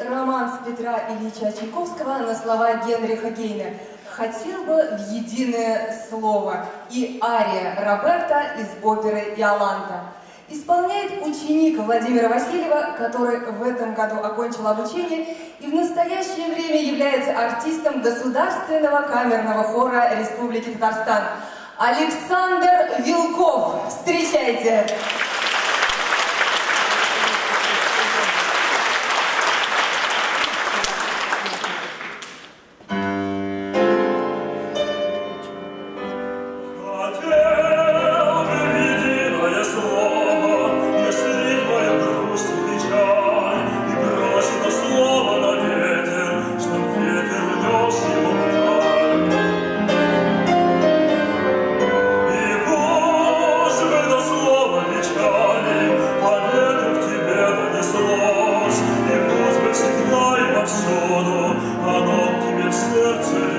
романс Петра Ильича Чайковского на слова Генриха Гейне «Хотел бы в единое слово» и ария Роберта из оперы «Иоланта». Исполняет ученик Владимира Васильева, который в этом году окончил обучение и в настоящее время является артистом Государственного камерного хора Республики Татарстан. Александр Вилков. Встречайте! Оно тебе в сердце